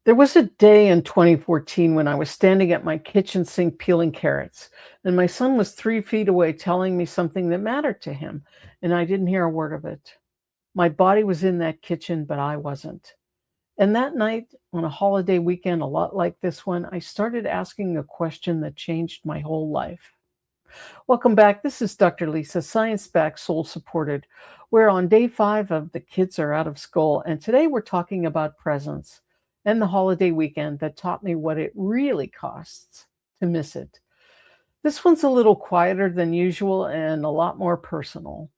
There was a day in 2014 when I was standing at my kitchen sink peeling carrots, and my son was 3 feet away telling me something that mattered to him, and I didn't hear a word of it. My body was in that kitchen, but I wasn't. And that night, on a holiday weekend, a lot like this one, I started asking a question that changed my whole life. Welcome back. This is Dr. Lisa, Science Back, Soul Supported. We're on day 5 of The Kids Are Out of School, and today we're talking about presence and the holiday weekend that taught me what it really costs to miss it. This one's a little quieter than usual and a lot more personal.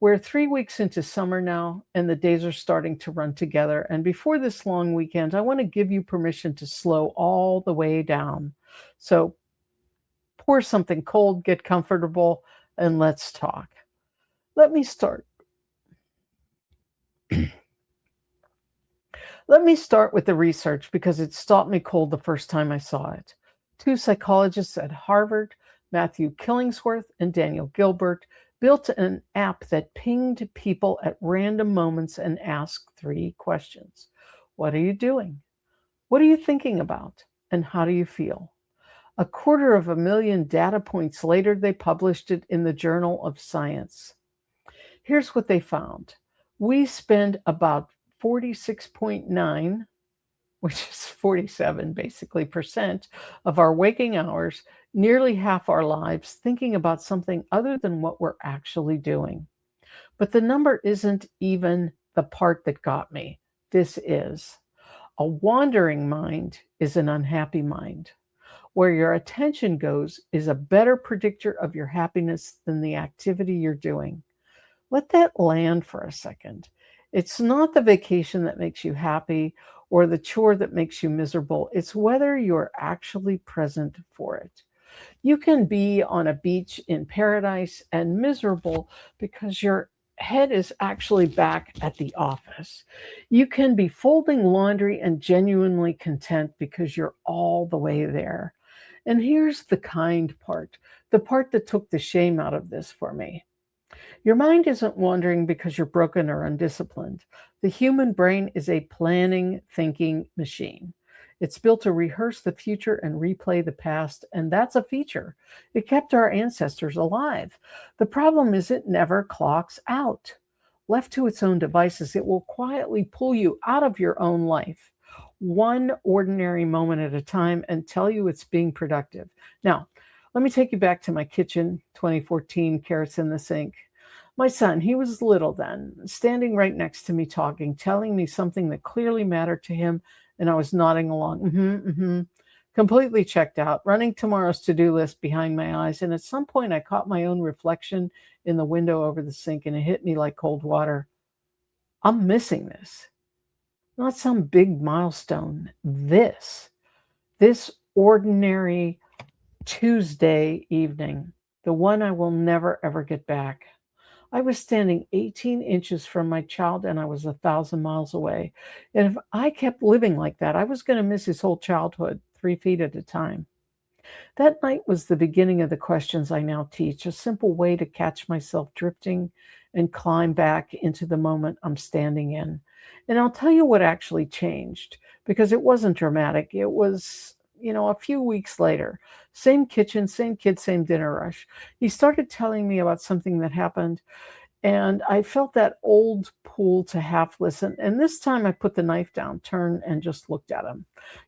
We're 3 weeks into summer now, and the days are starting to run together. And before this long weekend, I want to give you permission to slow all the way down. So pour something cold, get comfortable, and let's talk. Let me start. Let me start with the research because it stopped me cold the first time I saw it. 2 psychologists at Harvard, Matthew Killingsworth and Daniel Gilbert, built an app that pinged people at random moments and asked 3 questions. What are you doing? What are you thinking about? And how do you feel? 250,000 data points later, they published it in the Journal of Science. Here's what they found. We spend about 46.9, which is 47 basically percent of our waking hours, nearly half our lives, thinking about something other than what we're actually doing. But the number isn't even the part that got me. This is. A wandering mind is an unhappy mind. Where your attention goes is a better predictor of your happiness than the activity you're doing. Let that land for a second. It's not the vacation that makes you happy or the chore that makes you miserable. It's whether you're actually present for it. You can be on a beach in paradise and miserable because your head is actually back at the office. You can be folding laundry and genuinely content because you're all the way there. And here's the kind part, the part that took the shame out of this for me. Your mind isn't wandering because you're broken or undisciplined. The human brain is a planning, thinking machine. It's built to rehearse the future and replay the past, and that's a feature. It kept our ancestors alive. The problem is it never clocks out. Left to its own devices, it will quietly pull you out of your own life, one ordinary moment at a time, and tell you it's being productive. Now, let me take you back to my kitchen, 2014, carrots in the sink. My son, he was little then, standing right next to me talking, telling me something that clearly mattered to him, and I was nodding along, completely checked out, running tomorrow's to-do list behind my eyes, and at some point I caught my own reflection in the window over the sink, and it hit me like cold water. I'm missing this. Not some big milestone. This ordinary Tuesday evening, the one I will never, ever get back. I was standing 18 inches from my child and I was 1,000 miles away. And if I kept living like that, I was going to miss his whole childhood, 3 feet at a time. That night was the beginning of the questions I now teach, a simple way to catch myself drifting and climb back into the moment I'm standing in. And I'll tell you what actually changed, because it wasn't dramatic. It was, a few weeks later, same kitchen, same kid, same dinner rush. He started telling me about something that happened, and I felt that old pull to half listen. And this time I put the knife down, turned, and just looked at him,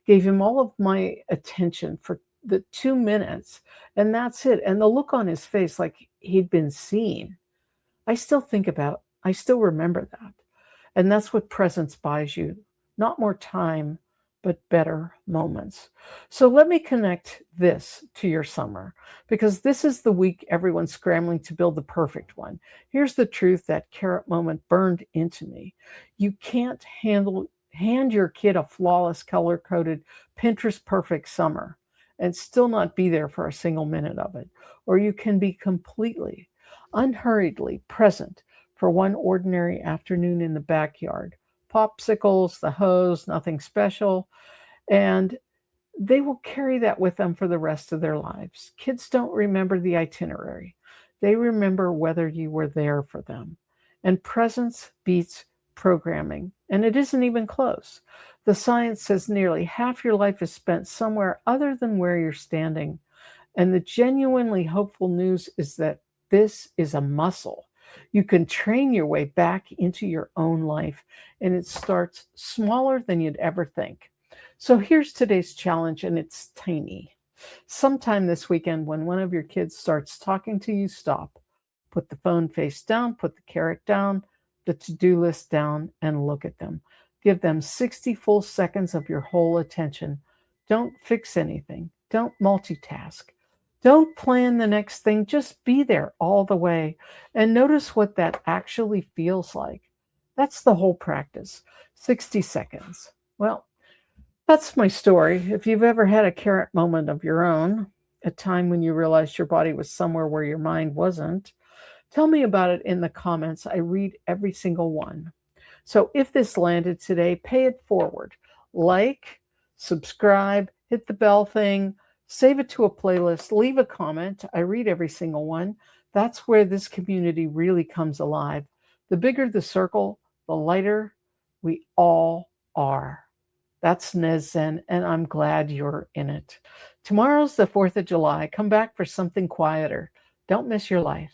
gave him all of my attention for the 2 minutes, and that's it. And the look on his face, like he'd been seen. I still remember that. And that's what presence buys you. Not more time, but better moments. So let me connect this to your summer, because this is the week everyone's scrambling to build the perfect one. Here's the truth that carrot moment burned into me. You can't hand your kid a flawless, color-coded, Pinterest-perfect summer and still not be there for a single minute of it. Or you can be completely, unhurriedly present for one ordinary afternoon in the backyard. Popsicles, the hose, nothing special. And they will carry that with them for the rest of their lives. Kids don't remember the itinerary. They remember whether you were there for them. And presence beats programming. And it isn't even close. The science says nearly half your life is spent somewhere other than where you're standing. And the genuinely hopeful news is that this is a muscle. You can train your way back into your own life, and it starts smaller than you'd ever think. So here's today's challenge, and it's tiny. Sometime this weekend, when one of your kids starts talking to you, stop. Put the phone face down, put the carrot down, the to do list down, and look at them. Give them 60 full seconds of your whole attention. Don't fix anything, don't multitask. Don't plan the next thing, just be there all the way and notice what that actually feels like. That's the whole practice. 60 seconds. Well, that's my story. If you've ever had a carrot moment of your own, a time when you realized your body was somewhere where your mind wasn't, tell me about it in the comments. I read every single one. So if this landed today, pay it forward. Like, subscribe, hit the bell thing, save it to a playlist, leave a comment. I read every single one. That's where this community really comes alive. The bigger the circle, the lighter we all are. That's Nezzen, and I'm glad you're in it. Tomorrow's the 4th of July. Come back for something quieter. Don't miss your life.